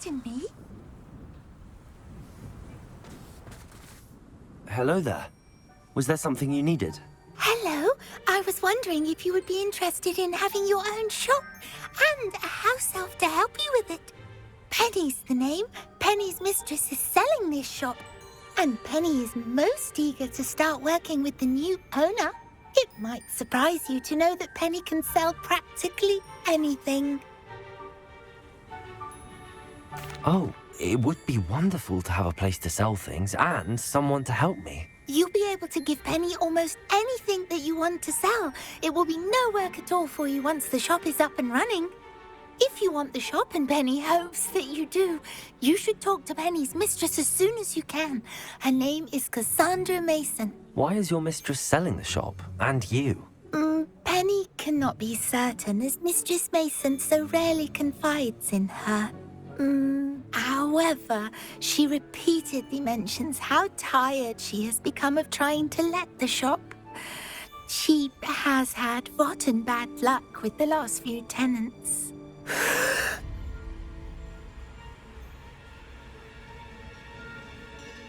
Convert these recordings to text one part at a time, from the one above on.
Pardon me? Hello there. Was there something you needed? Hello. I was wondering if you would be interested in having your own shop and a house elf to help you with it. Penny's the name. Penny's mistress is selling this shop. And Penny is most eager to start working with the new owner. It might surprise you to know that Penny can sell practically anything. Oh, it would be wonderful to have a place to sell things and someone to help me. You'll be able to give Penny almost anything that you want to sell. It will be no work at all for you once the shop is up and running. If you want the shop, and Penny hopes that you do, you should talk to Penny's mistress as soon as you can. Her name is Cassandra Mason. Why is your mistress selling the shop? And you? Penny cannot be certain, as Mistress Mason so rarely confides in her. However, she repeatedly mentions how tired she has become of trying to let the shop. She has had rotten bad luck with the last few tenants.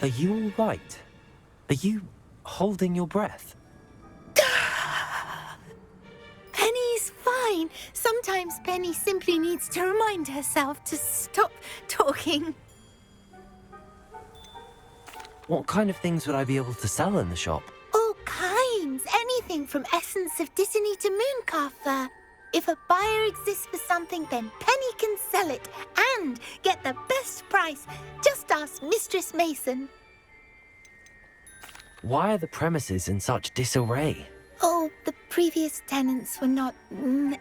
Are you all right? Are you holding your breath? Penny's fine. Sometimes Penny simply needs to remind herself to stop talking. What kind of things would I be able to sell in the shop? All kinds. Anything from essence of Disney to mooncalf fur. If a buyer exists for something, then Penny can sell it and get the best price. Just ask Mistress Mason. Why are the premises in such disarray? Oh, the previous tenants were not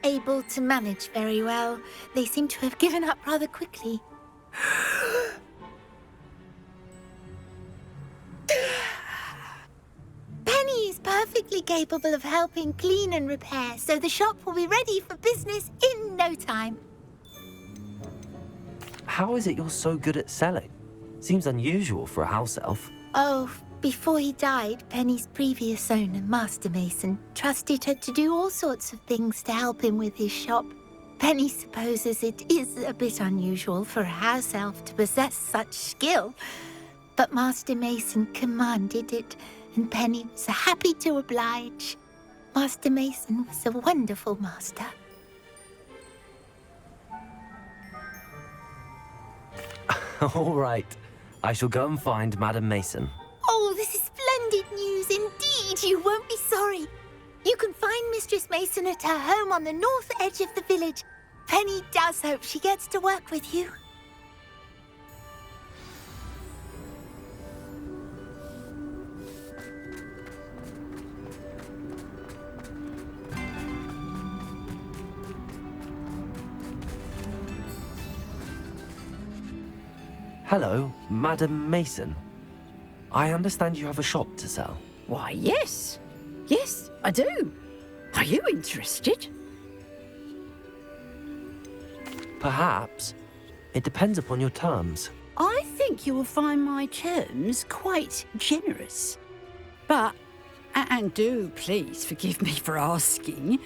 able to manage very well. They seem to have given up rather quickly. Penny is perfectly capable of helping clean and repair, so the shop will be ready for business in no time. How is it you're so good at selling? Seems unusual for a house elf. Oh, before he died, Penny's previous owner, Master Mason, trusted her to do all sorts of things to help him with his shop. Penny supposes it is a bit unusual for a house elf to possess such skill, but Master Mason commanded it, and Penny was happy to oblige. Master Mason was a wonderful master. All right. I shall go and find Madam Mason. Oh, this is splendid news indeed. You won't be sorry. You can find Mistress Mason at her home on the north edge of the village. Penny does hope she gets to work with you. Hello, Madam Mason. I understand you have a shop to sell. Why, yes. Yes, I do. Are you interested? Perhaps. It depends upon your terms. I think you will find my terms quite generous. But, and do please forgive me for asking,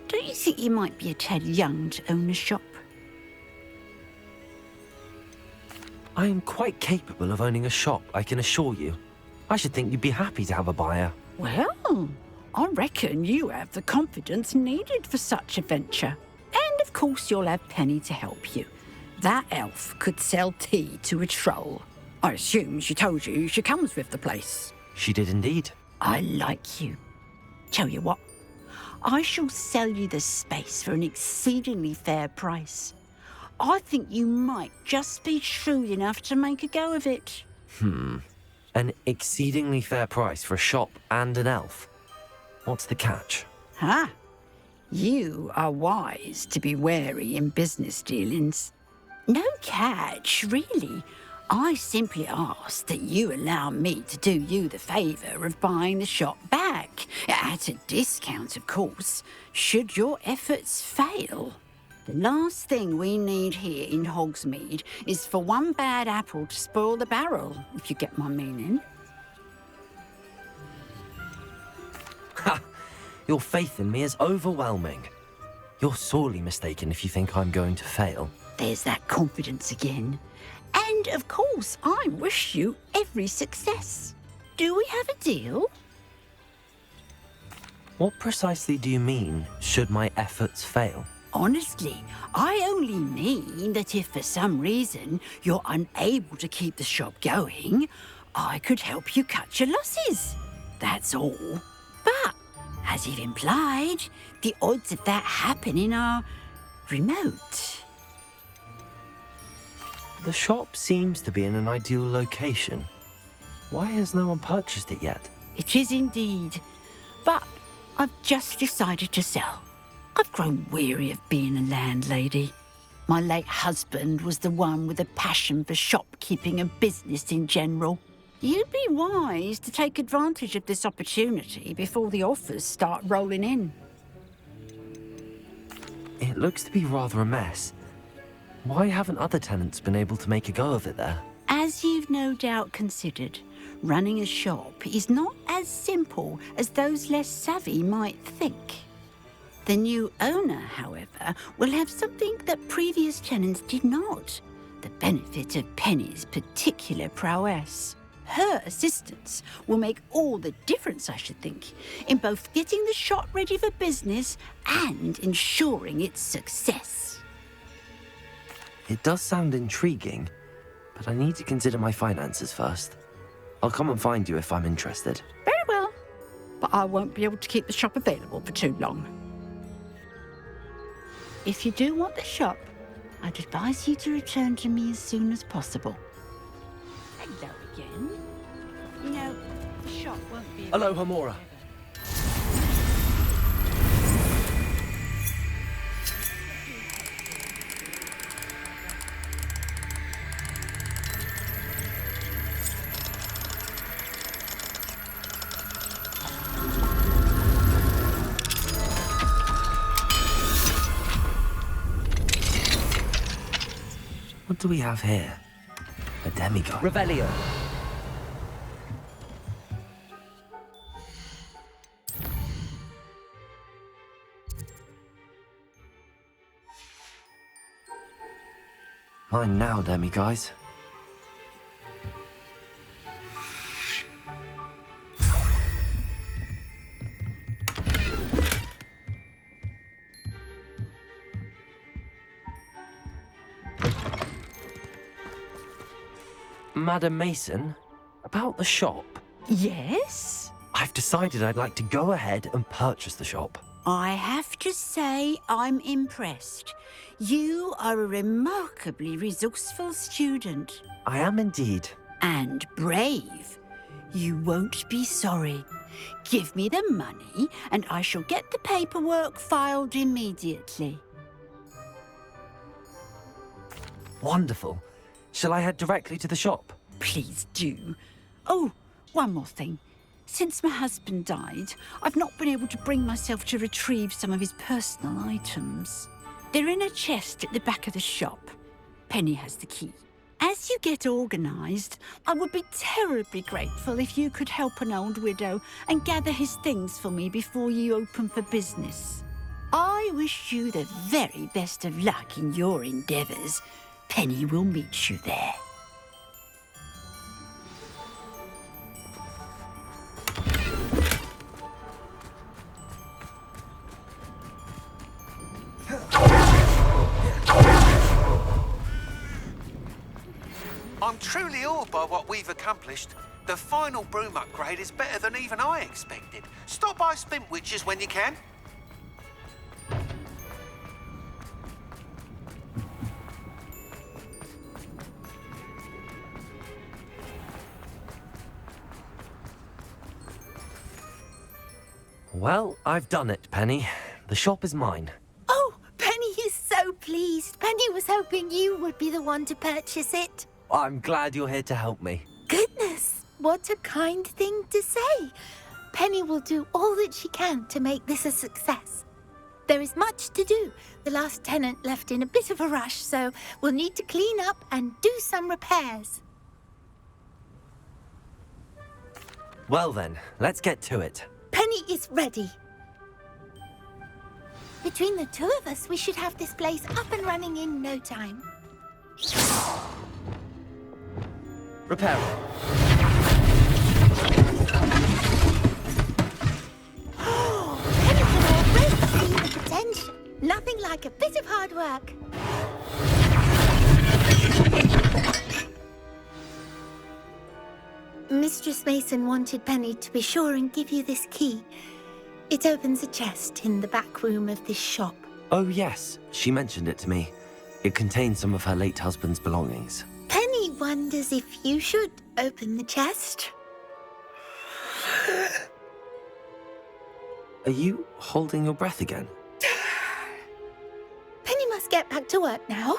don't you think you might be a tad young to own a shop? I am quite capable of owning a shop, I can assure you. I should think you'd be happy to have a buyer. Well, I reckon you have the confidence needed for such a venture. And of course you'll have Penny to help you. That elf could sell tea to a troll. I assume she told you she comes with the place. She did indeed. I like you. Tell you what, I shall sell you the space for an exceedingly fair price. I think you might just be shrewd enough to make a go of it. An exceedingly fair price for a shop and an elf. What's the catch? Huh? You are wise to be wary in business dealings. No catch, really. I simply ask that you allow me to do you the favour of buying the shop back. At a discount, of course, should your efforts fail. The last thing we need here in Hogsmeade is for one bad apple to spoil the barrel, if you get my meaning. Ha! Your faith in me is overwhelming. You're sorely mistaken if you think I'm going to fail. There's that confidence again. And, of course, I wish you every success. Do we have a deal? What precisely do you mean, should my efforts fail? Honestly, I only mean that if for some reason you're unable to keep the shop going, I could help you cut your losses. That's all. But, as you've implied, the odds of that happening are remote. The shop seems to be in an ideal location. Why has no one purchased it yet? It is indeed. But I've just decided to sell. I've grown weary of being a landlady. My late husband was the one with a passion for shopkeeping and business in general. You'd be wise to take advantage of this opportunity before the offers start rolling in. It looks to be rather a mess. Why haven't other tenants been able to make a go of it there? As you've no doubt considered, running a shop is not as simple as those less savvy might think. The new owner, however, will have something that previous tenants did not: the benefit of Penny's particular prowess. Her assistance will make all the difference, I should think, in both getting the shop ready for business and ensuring its success. It does sound intriguing, but I need to consider my finances first. I'll come and find you if I'm interested. Very well, but I won't be able to keep the shop available for too long. If you do want the shop, I'd advise you to return to me as soon as possible. Hello again. You know, the shop won't be... Hello, Hamora. What do we have here? A demigod. Revelio. Mine now, demi-guys. Madam Mason, about the shop. Yes? I've decided I'd like to go ahead and purchase the shop. I have to say I'm impressed. You are a remarkably resourceful student. I am indeed. And brave. You won't be sorry. Give me the money and I shall get the paperwork filed immediately. Wonderful. Shall I head directly to the shop? Please do. Oh, one more thing. Since my husband died, I've not been able to bring myself to retrieve some of his personal items. They're in a chest at the back of the shop. Penny has the key. As you get organised, I would be terribly grateful if you could help an old widow and gather his things for me before you open for business. I wish you the very best of luck in your endeavours. Penny will meet you there. I'm truly awed by what we've accomplished. The final broom upgrade is better than even I expected. Stop by Spintwitches when you can. Well, I've done it, Penny. The shop is mine. Oh, Penny is so pleased. Penny was hoping you would be the one to purchase it. I'm glad you're here to help me. Goodness, what a kind thing to say. Penny will do all that she can to make this a success. There is much to do. The last tenant left in a bit of a rush, so we'll need to clean up and do some repairs. Well then, let's get to it. Penny is ready. Between the two of us, we should have this place up and running in no time. Repair. Penny can already see the potential. Nothing like a bit of hard work. Mistress Mason wanted Penny to be sure and give you this key. It opens a chest in the back room of this shop. Oh, yes. She mentioned it to me. It contains some of her late husband's belongings. Penny wonders if you should open the chest. Are you holding your breath again? Penny must get back to work now.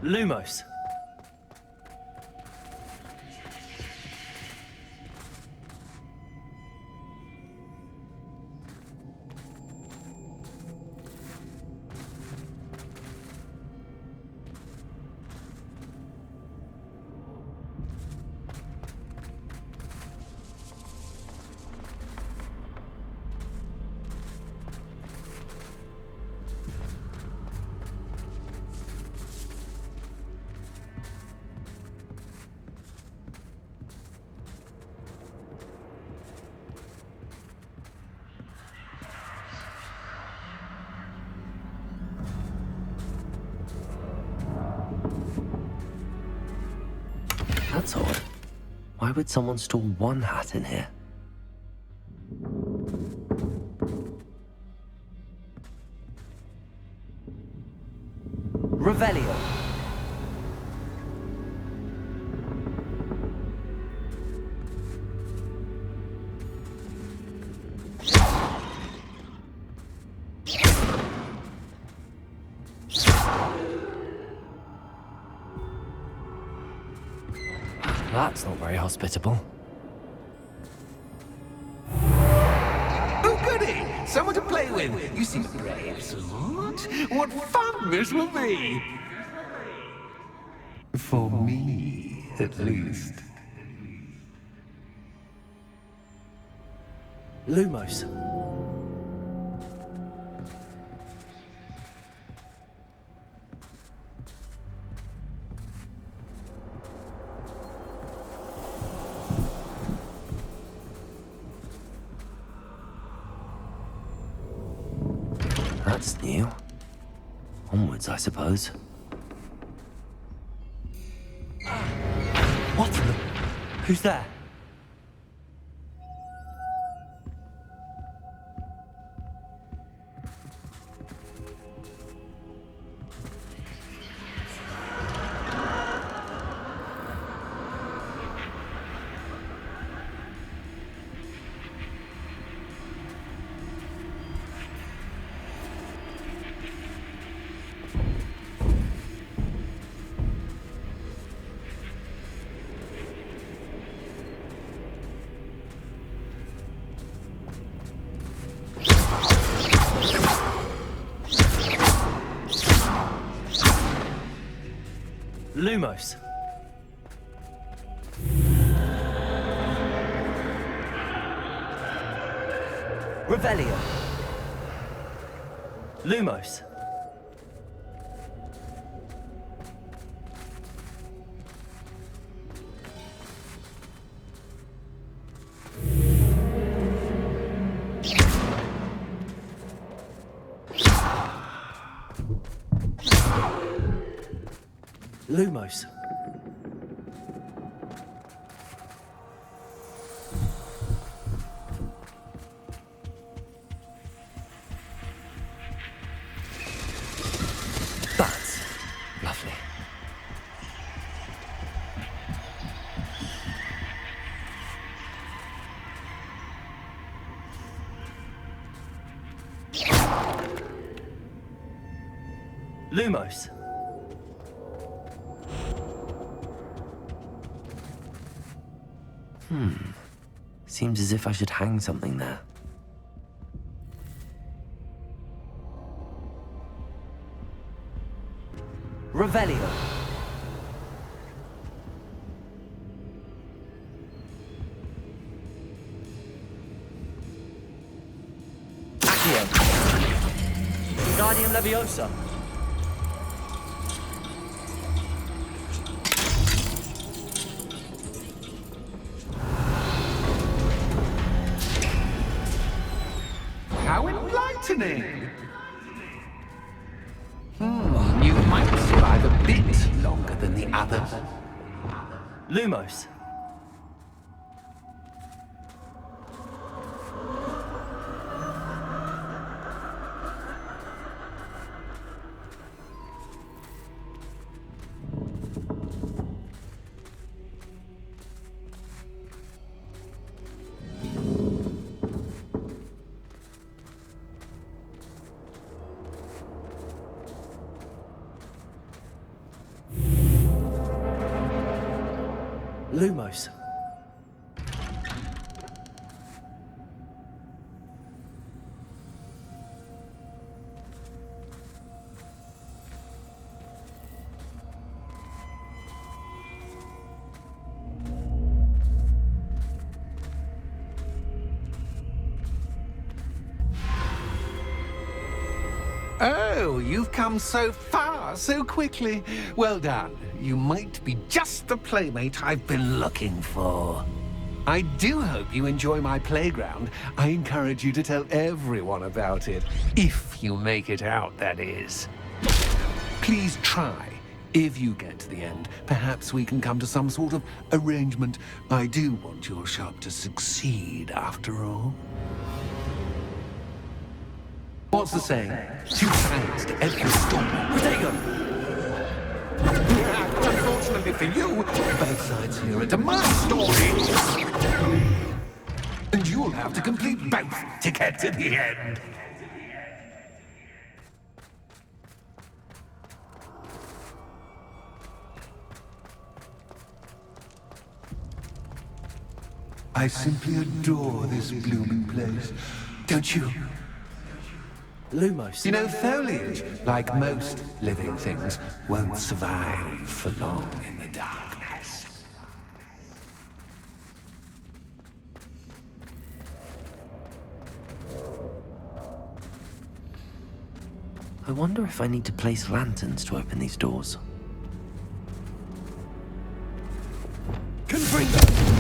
Lumos. That's odd. Why would someone store one hat in here? Revelio. That's not very hospitable. Oh, goody! Someone to play with. You seem brave, Salt. What fun this will be! For me, at least. Lumos. That's new. Onwards, I suppose. What the? Who's there? Lumos. Revelio. Lumos. Lumos. That's lovely. Lumos. Seems as if I should hang something there. Revelio. Accio. Guardian Leviosa. How enlightening! You might survive a bit longer than the others. Lumos. Lumos. Oh, you've come so far so quickly. Well done. You might be just the playmate I've been looking for. I do hope you enjoy my playground. I encourage you to tell everyone about it. If you make it out, that is. Please try. If you get to the end, perhaps we can come to some sort of arrangement. I do want your shop to succeed, after all. What's the saying? 2 sides to every story. Protego. Unfortunately for you, both sides here are to my story. And you'll have to complete both to get to the end. I simply adore this blooming place. Don't you? Lumos. You know, foliage, like most living things, won't survive for long in the darkness. I wonder if I need to place lanterns to open these doors. Confringo!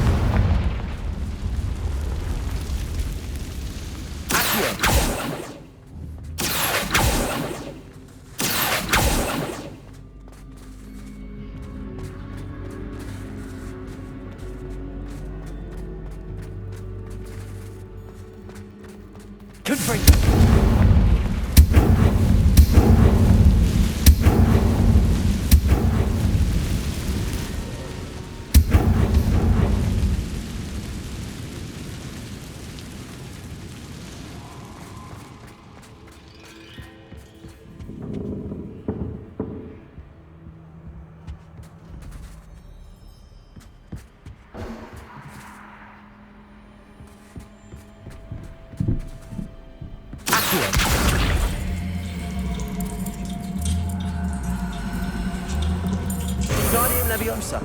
Guardian Leviosa.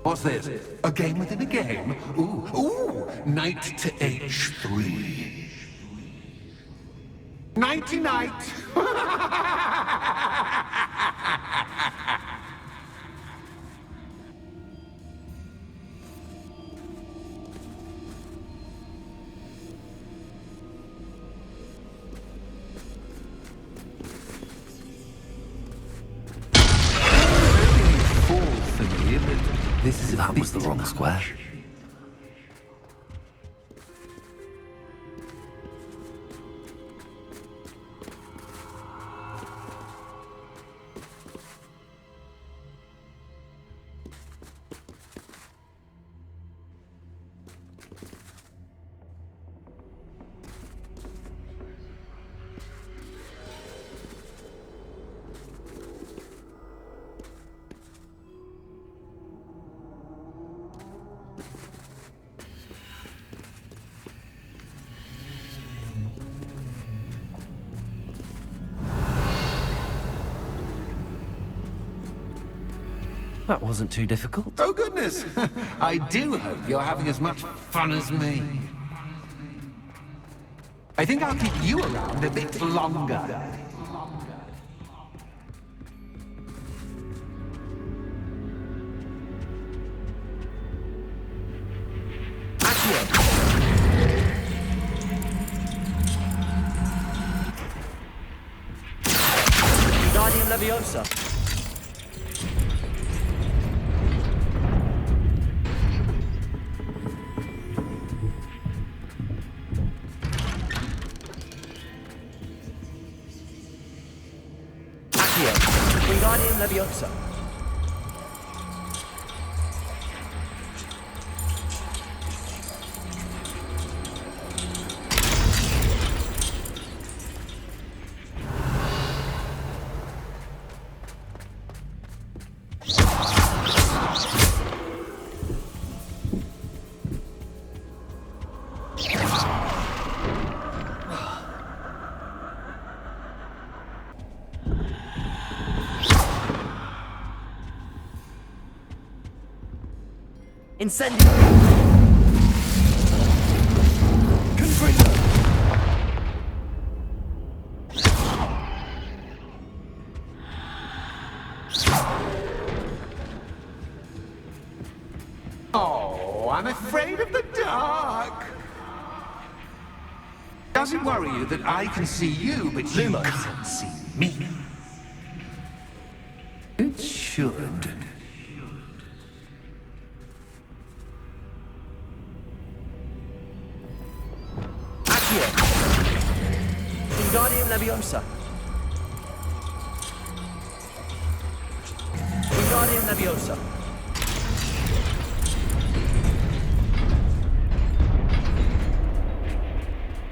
What's this? A game within a game? Ooh, knight to h3. Nighty-night! This is That was the wrong square. That wasn't too difficult. Oh, goodness! I do hope you're having as much fun as me. I think I'll keep you around a bit longer. Guardian Leviosa. Wingardium Leviosa. Incendio! Confringo! Oh, I'm afraid of the dark. Does it worry you that I can see you, but you can't see me? It should. Wingardium Leviosa. Wingardium Leviosa.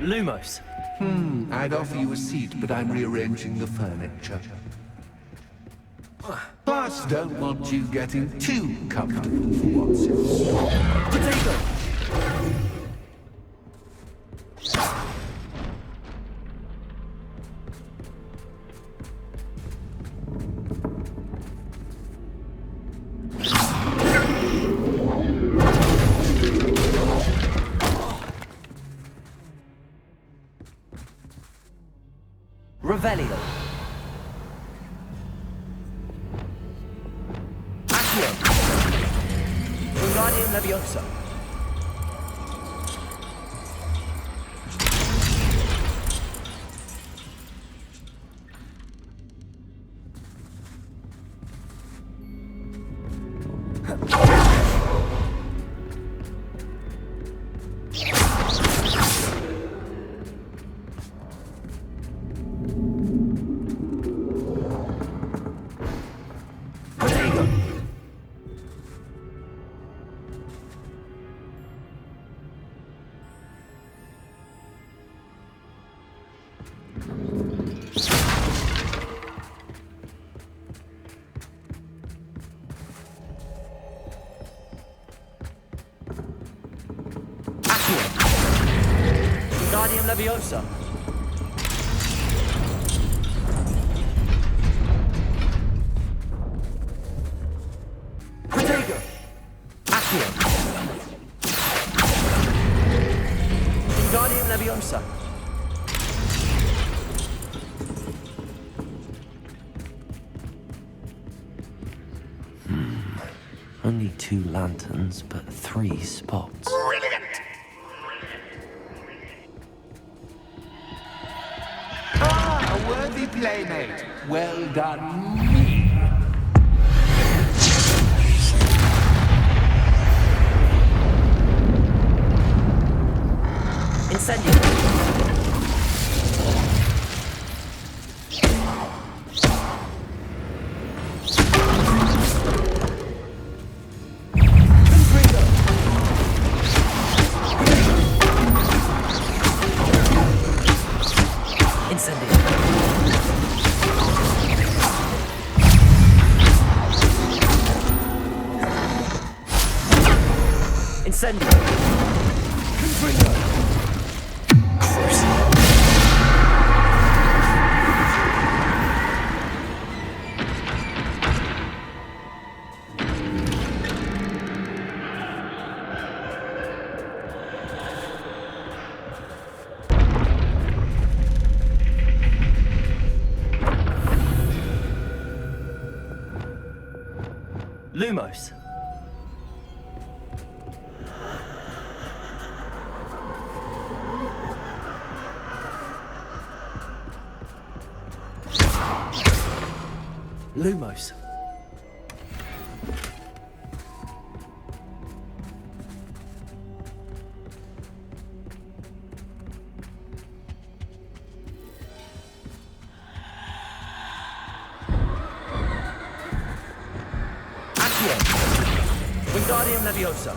Lumos. I'd offer you a seat, but I'm rearranging the furniture. Plus, don't want you getting too comfortable for once in store. Potato. Revelio. Accio. Wingardium Leviosa. Wingardium Leviosa. Protego. Only 2 lanterns, but 3 spots. Brilliant! Ah, a worthy playmate. Well done, me. Incendio! Incendio! Lumos. Lumos. Accio. Wingardium Leviosa.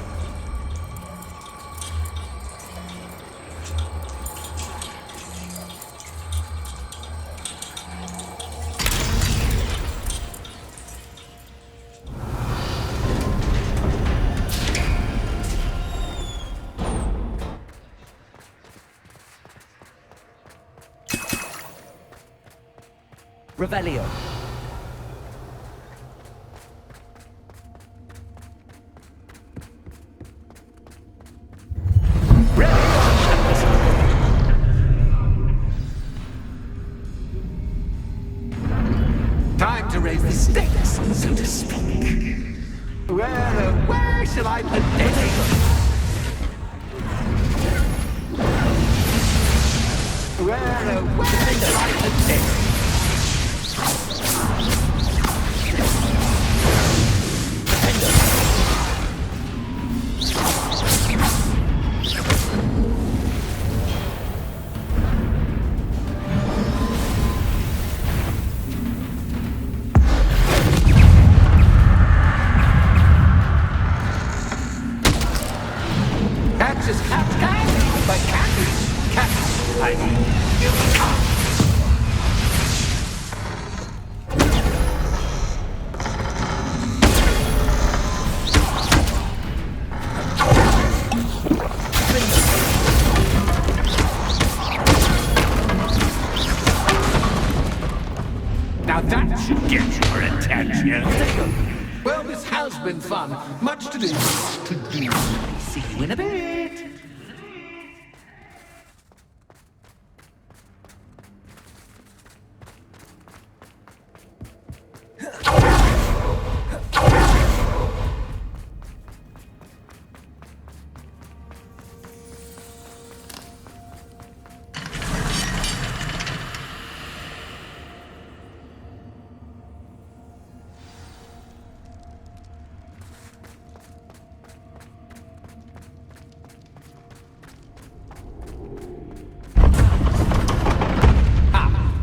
Revelio. Time to raise the stakes, so to speak. Where shall I put this? Where shall I put this? Catch is cat, but cat is cat. I mean, you can't. Now that should get your attention. Well, this has been fun. Much to do. See you in a bit.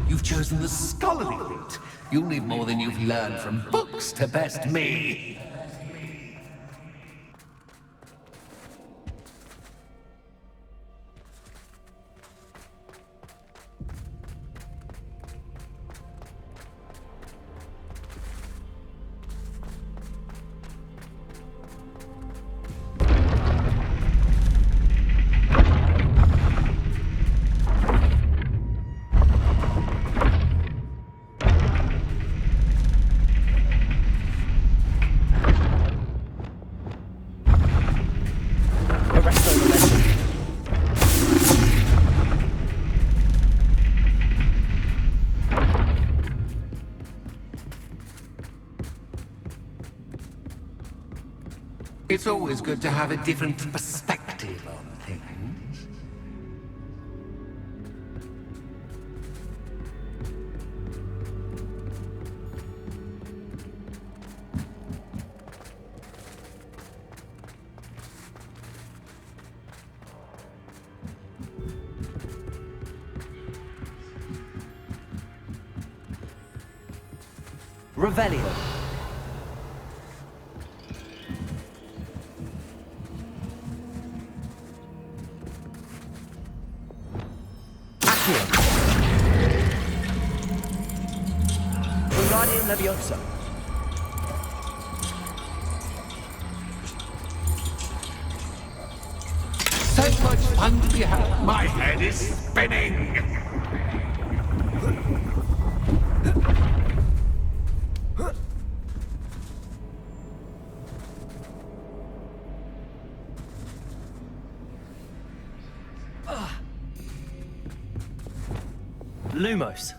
You've chosen the scholarly route. You'll need more than you've learned from books to best me. It's always good to have a different perspective on things. Revelio. Accio. Wingardium Leviosa. So much fun to be had. My head is spinning. Lumos.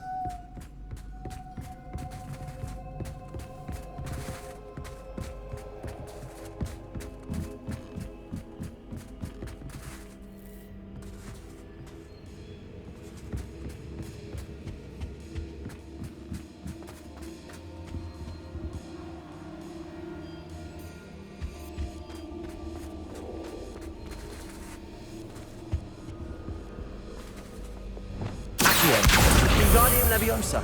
Wingardium Leviosa.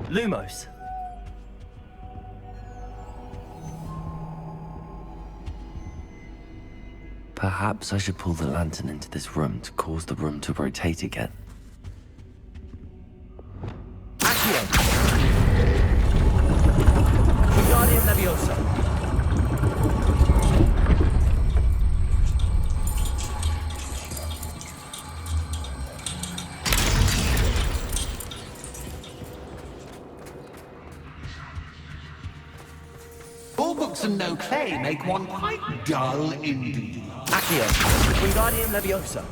Lumos. Perhaps I should pull the lantern into this room to cause the room to rotate again. Accio. Wingardium Leviosa. All books and no play make one quite dull indeed. Accio. Wingardium Leviosa.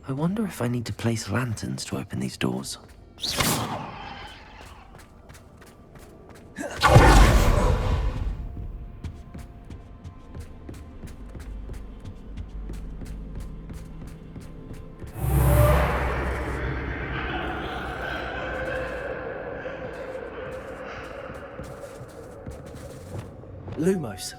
I wonder if I need to place lanterns to open these doors. Lumos.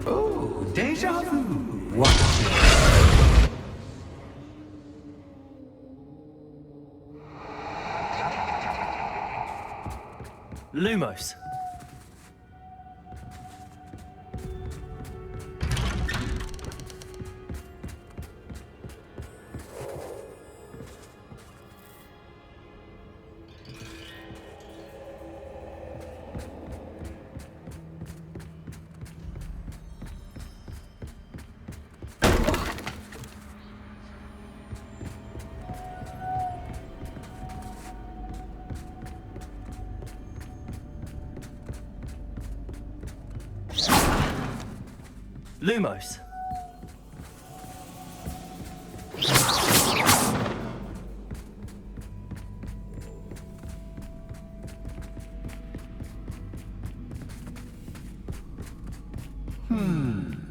Oh, déjà vu. What? Lumos. Lumos.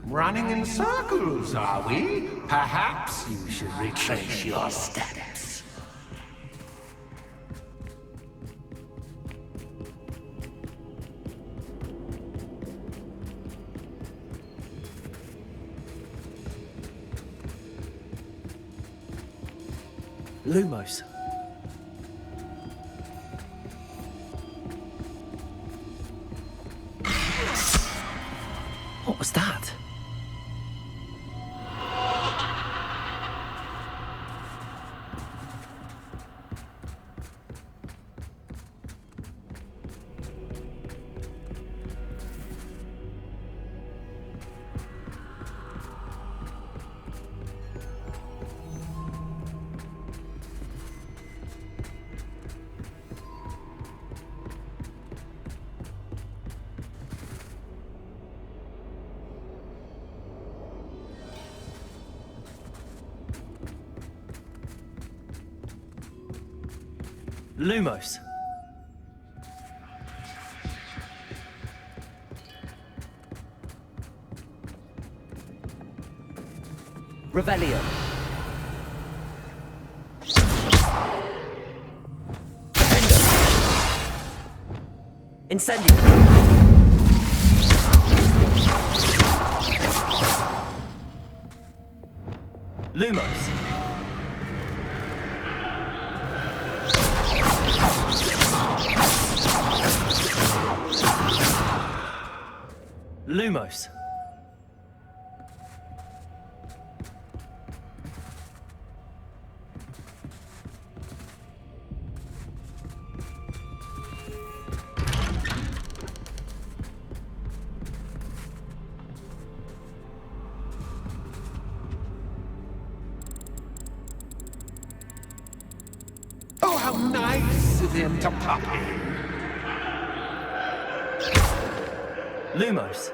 Running in circles, are we? Perhaps you should retrace your steps. Lumos. What was that? Lumos. Revelio. Incendio. Lumos. Lumos. Oh, how nice of him to pop in. Lumos.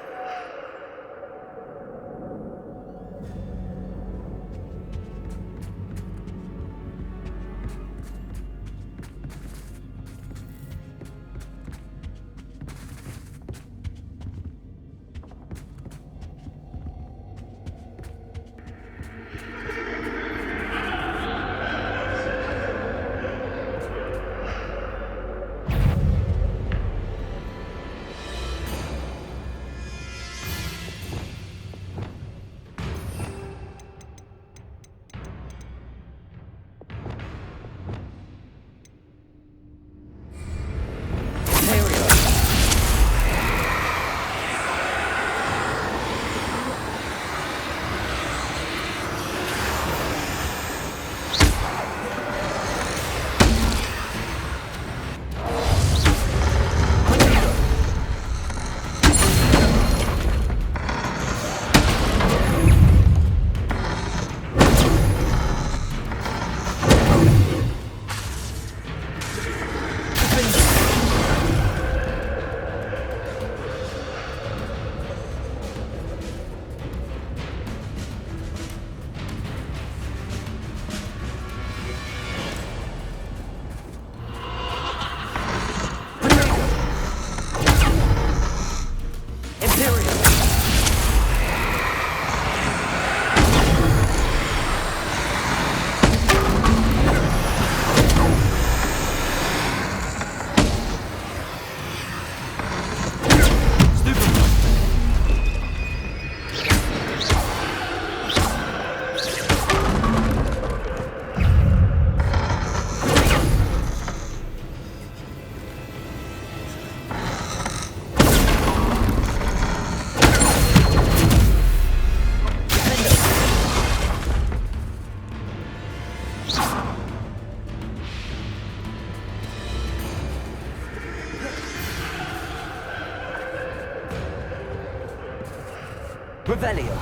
Revelio.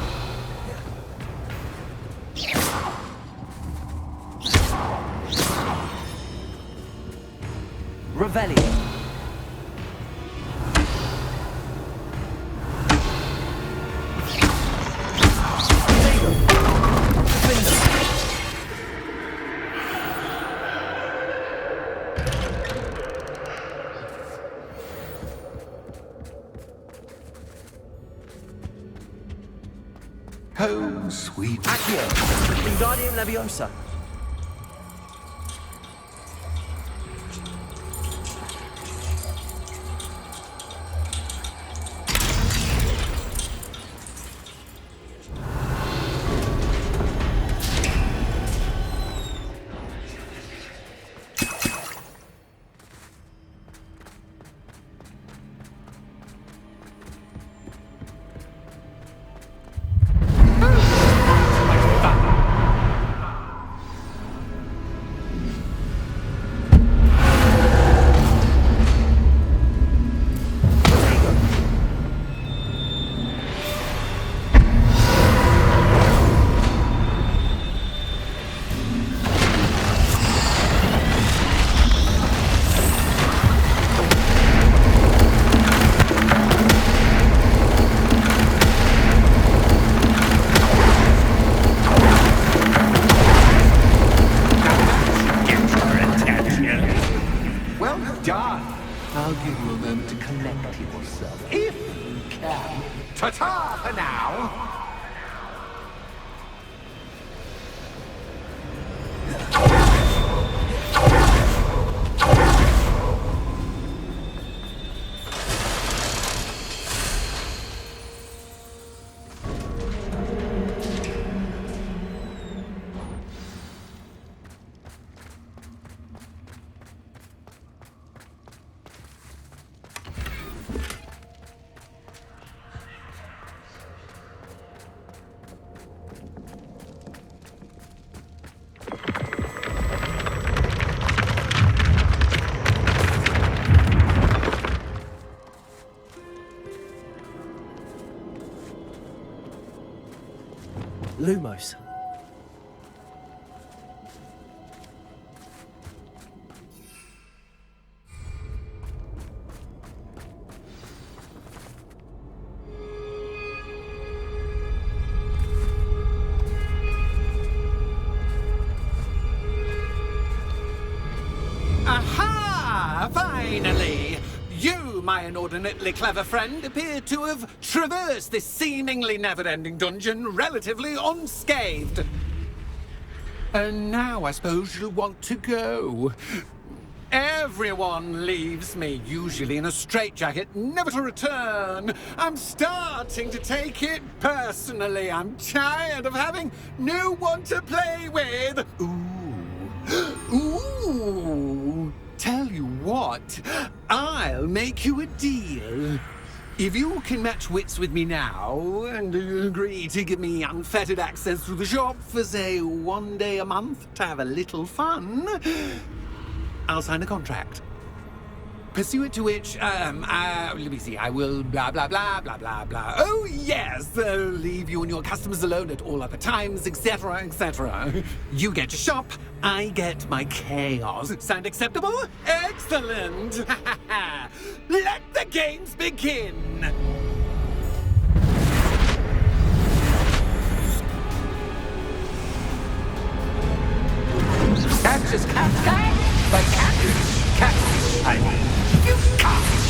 Revelio. Home, sweet. Accio. Wingardium Leviosa. Ta-ta for now. Lumos. Aha! Finally! You, my inordinately clever friend, appear to have traversed this seemingly never-ending dungeon relatively unscathed. And now I suppose you'll want to go. Everyone leaves me, usually in a straitjacket, never to return. I'm starting to take it personally. I'm tired of having no one to play with. Ooh. Tell you what, I'll make you a deal. If you can match wits with me now and agree to give me unfettered access to the shop for, say, 1 day a month to have a little fun, I'll sign a contract. Pursuant to which, let me see, I will blah, blah, blah, blah, blah, blah. Oh, yes, leave you and your customers alone at all other times, etc., etc. You get your shop, I get my chaos. Sound acceptable? Excellent! Let the games begin! Catch as cats can, but cats, I mean, you can't.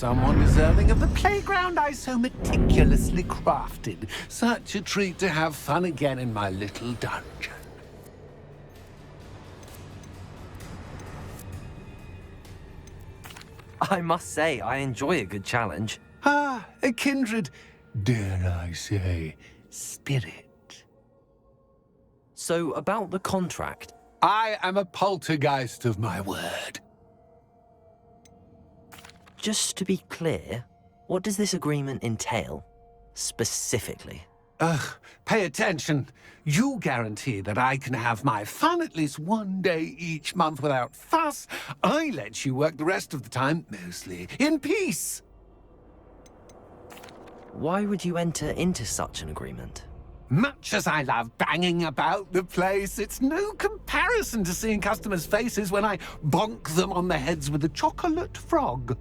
someone deserving of the playground I so meticulously crafted. Such a treat to have fun again in my little dungeon. I must say, I enjoy a good challenge. Ah, a kindred, dare I say, spirit. So, about the contract. I am a poltergeist of my word. Just to be clear, what does this agreement entail, specifically? Ugh, pay attention. You guarantee that I can have my fun at least one day each month without fuss. I let you work the rest of the time, mostly in peace. Why would you enter into such an agreement? Much as I love banging about the place, it's no comparison to seeing customers' faces when I bonk them on the heads with a chocolate frog.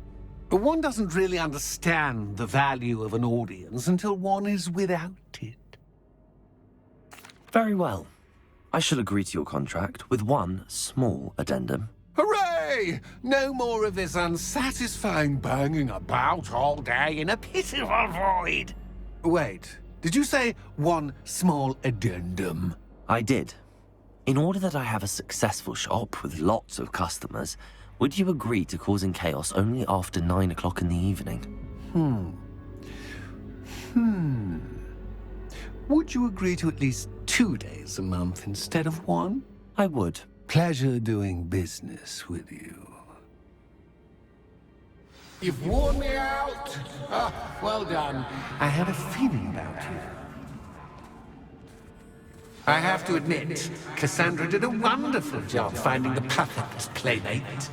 One doesn't really understand the value of an audience until one is without it. Very well. I shall agree to your contract with one small addendum. Hooray! No more of this unsatisfying banging about all day in a pitiful void. Wait, did you say one small addendum? I did. In order that I have a successful shop with lots of customers, would you agree to causing chaos only after 9 o'clock in the evening? Would you agree to at least 2 days a month instead of one? I would. Pleasure doing business with you. You've worn me out. Ah, well done. I had a feeling about you. I have to admit, Cassandra did a wonderful job finding the perfect playmate.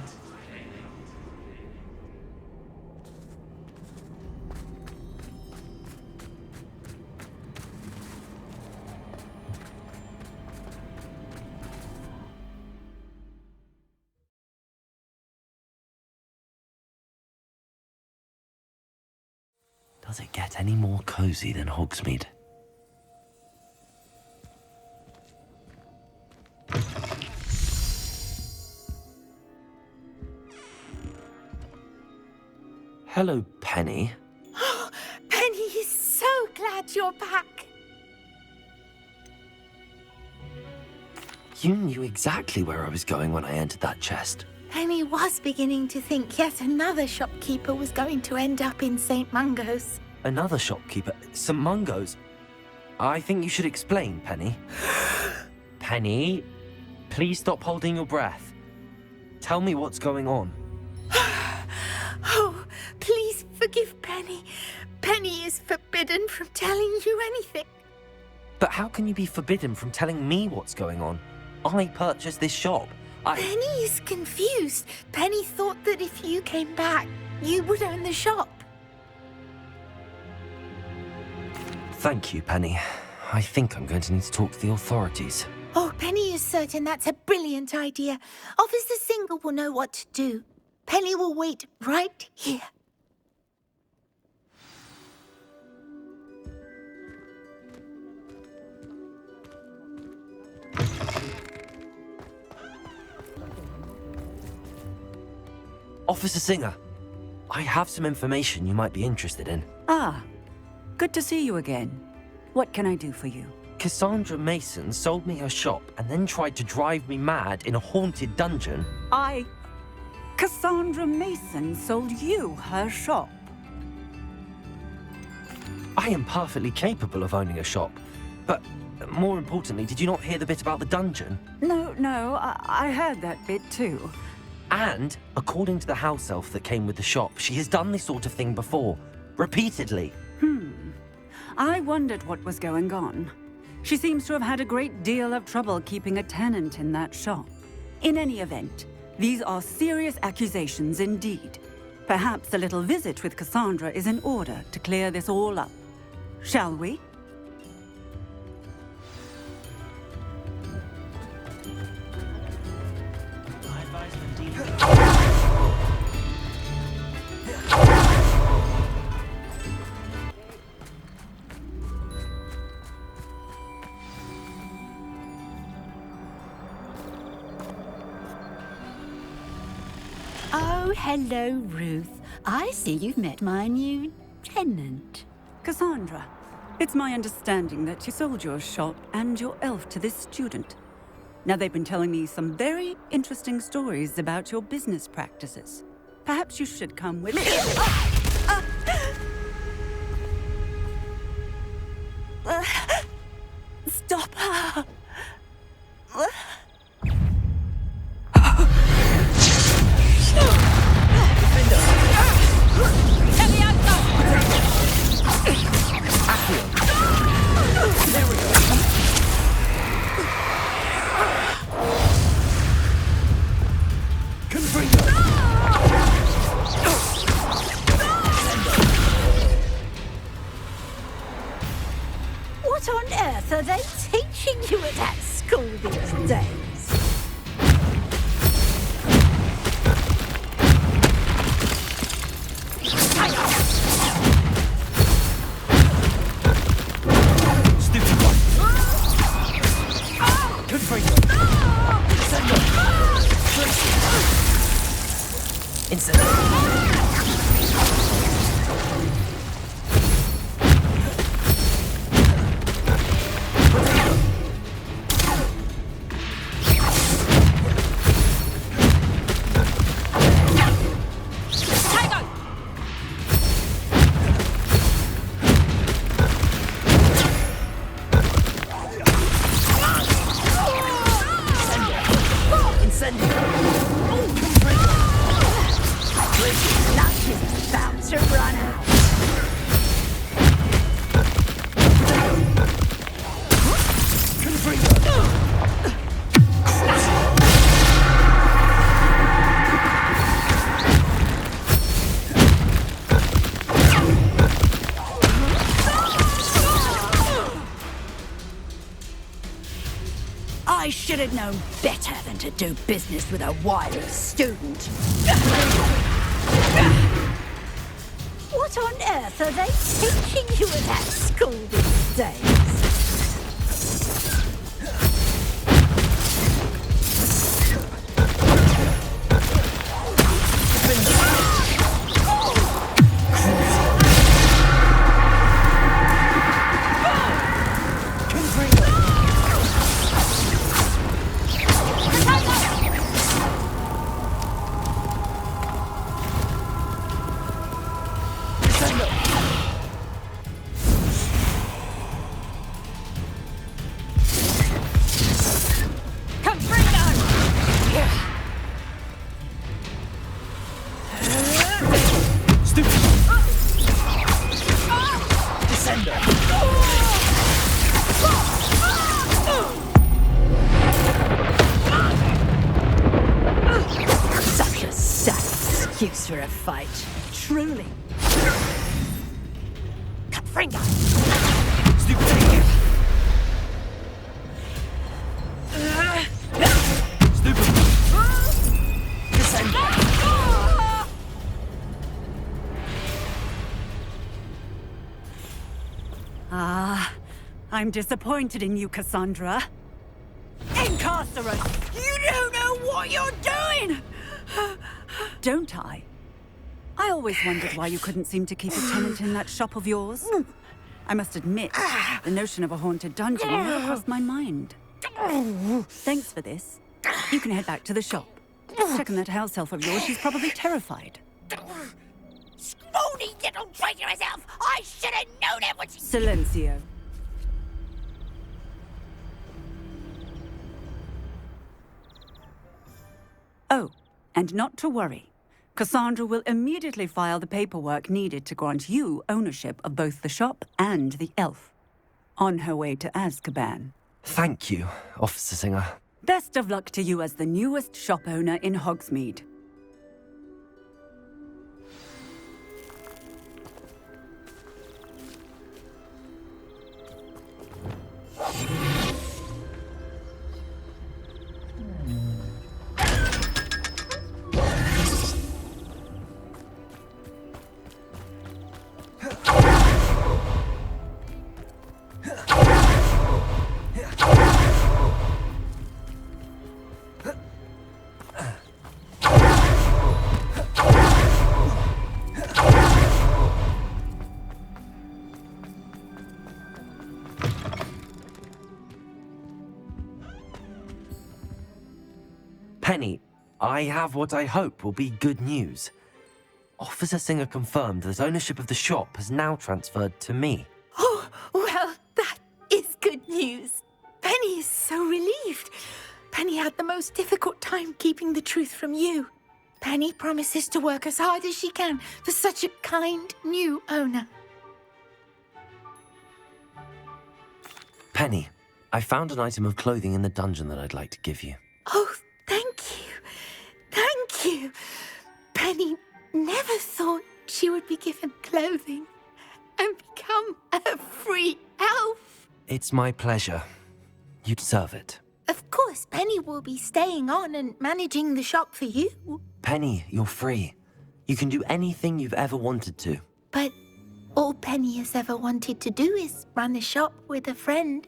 Does it get any more cozy than Hogsmeade? Hello, Penny. Penny is so glad you're back. You knew exactly where I was going when I entered that chest. Penny was beginning to think yet another shopkeeper was going to end up in St. Mungo's. Another shopkeeper, St. Mungo's. I think you should explain, Penny. Penny, please stop holding your breath. Tell me what's going on. Oh, please forgive Penny. Penny is forbidden from telling you anything. But how can you be forbidden from telling me what's going on? I purchased this shop. Penny is confused. Penny thought that if you came back, you would own the shop. Thank you, Penny. I think I'm going to need to talk to the authorities. Oh, Penny is certain that's a brilliant idea. Officer Single will know what to do. Penny will wait right here. Officer Singer, I have some information you might be interested in. Ah, good to see you again. What can I do for you? Cassandra Mason sold me her shop and then tried to drive me mad in a haunted dungeon. Cassandra Mason sold you her shop. I am perfectly capable of owning a shop, but more importantly, did you not hear the bit about the dungeon? No, I heard that bit too. And, according to the house elf that came with the shop, she has done this sort of thing before. Repeatedly. I wondered what was going on. She seems to have had a great deal of trouble keeping a tenant in that shop. In any event, these are serious accusations indeed. Perhaps a little visit with Cassandra is in order to clear this all up. Shall we? Oh, hello, Ruth. I see you've met my new tenant. Cassandra, it's my understanding that you sold your shop and your elf to this student. Now, they've been telling me some very interesting stories about your business practices. Perhaps you should come with me. Stop her! What on earth are they teaching you at that school these days? Stupid one! Confringo! Incendio! Lunch is about to run out. I should have known better than to do business with a wily student. What on earth are they teaching you at that school these days? Such a sad excuse for a fight, truly. Confringo! Stupid! I'm disappointed in you, Cassandra. Incarcerate! You don't know what you're doing! Don't I? I always wondered why you couldn't seem to keep a tenant in that shop of yours. I must admit, the notion of a haunted dungeon never crossed my mind. Thanks for this. You can head back to the shop. Check on that house elf of yours. She's probably terrified. Scrawny little traitorous elf! I should have known it was... Silencio. Oh, and not to worry. Cassandra will immediately file the paperwork needed to grant you ownership of both the shop and the elf. On her way to Azkaban. Thank you, Officer Singer. Best of luck to you as the newest shop owner in Hogsmeade. Penny, I have what I hope will be good news. Officer Singer confirmed that ownership of the shop has now transferred to me. Oh, well, that is good news. Penny is so relieved. Penny had the most difficult time keeping the truth from you. Penny promises to work as hard as she can for such a kind new owner. Penny, I found an item of clothing in the dungeon that I'd like to give you. Oh, thank you. Thank you. Penny never thought she would be given clothing and become a free elf. It's my pleasure. You deserve it. Of course, Penny will be staying on and managing the shop for you. Penny, you're free. You can do anything you've ever wanted to. But all Penny has ever wanted to do is run a shop with a friend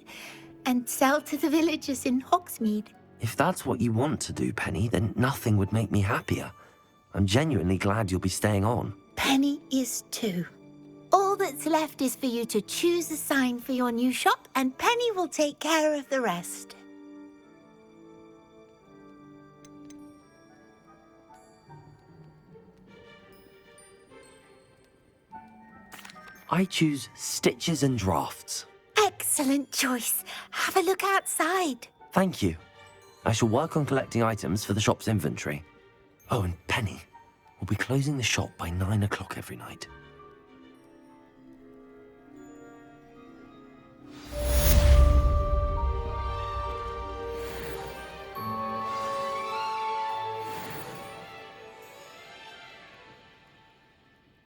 and sell to the villagers in Hogsmeade. If that's what you want to do, Penny, then nothing would make me happier. I'm genuinely glad you'll be staying on. Penny is too. All that's left is for you to choose a sign for your new shop, and Penny will take care of the rest. I choose stitches and drafts. Excellent choice. Have a look outside. Thank you. I shall work on collecting items for the shop's inventory. Oh, and Penny, we'll be closing the shop by 9 o'clock every night.